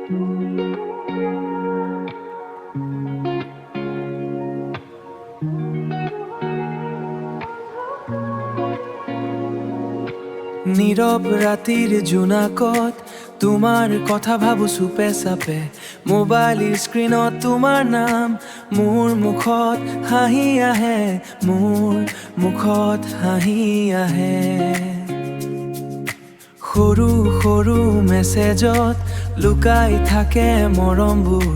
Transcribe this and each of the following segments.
নীৰব ৰাতিৰ জোনাকত তোমাৰ কথা ভাবো চুপে চাপে মোবাইলৰ স্ক্ৰীনত তোমাৰ নাম মোৰ মুখত হাঁহি আহে মোৰ মুখত হাঁহি আহে সৰু সৰু মেছেজত লুকাই থাকে মৰমবোৰ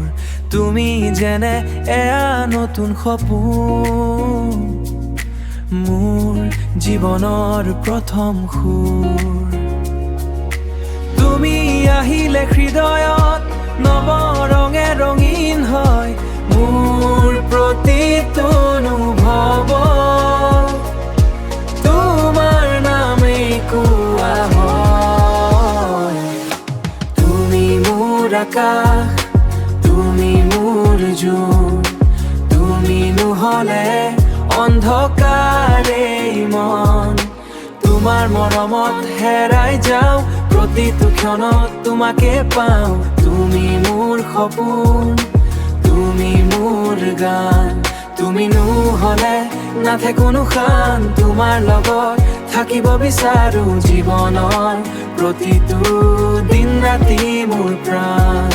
তুমি যেনে এয়া নতুন সপোন মোৰ জীৱনৰ প্ৰথম সুৰ তুমি আহিলে হৃদয়ত নৱ ৰঙে ৰঙীন হয় মোৰ প্ৰতিটো অনুভৱ তোমাৰ নামেই কোৱা হয় তুমি মোৰ আকাশ তুমি মোৰ জোন তুমি নহ'লে অন্ধকাৰে মন তোমাৰ মৰমত হেৰাই যাওঁ প্ৰতিটো ক্ষণত তোমাকে পাওঁ তুমি মোৰ সপোন তুমি মোৰ গান তুমি নহ'লে নাথাকে কোনো শান তোমাৰ লগত থাকিব বিচাৰো জীৱনৰ প্ৰতিটো দিন ৰাতি মোৰ প্ৰাণ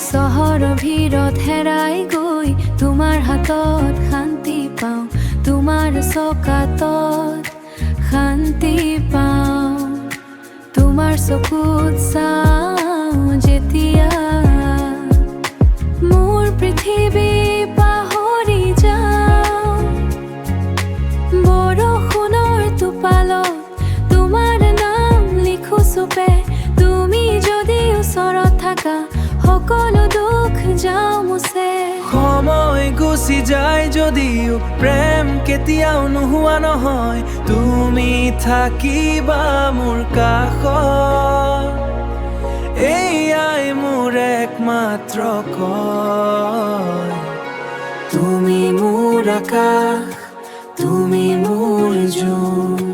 চহৰৰ ভিৰত হেৰাই গৈ তোমাৰ হাতত শান্তি পাওঁ তোমাৰ চকাতত শান্তি পাওঁ তোমাৰ চকুত চাওঁ যেতিয়া মোৰ পৃথিৱী পাহৰি যাওঁ বৰষুণৰ টোপালত তোমাৰ নাম লিখো চুপে তুমি যদি ওচৰত থাকা সকলো দুখ যাওঁ মুছে সময় গুচি যায় যদিও প্ৰেম কেতিয়াও নোহোৱা নহয় তুমি থাকিবা মোৰ কাষত এয়াই মোৰ একমাত্ৰ কয় তুমি মোৰ আকাশ তুমি মোৰ জোন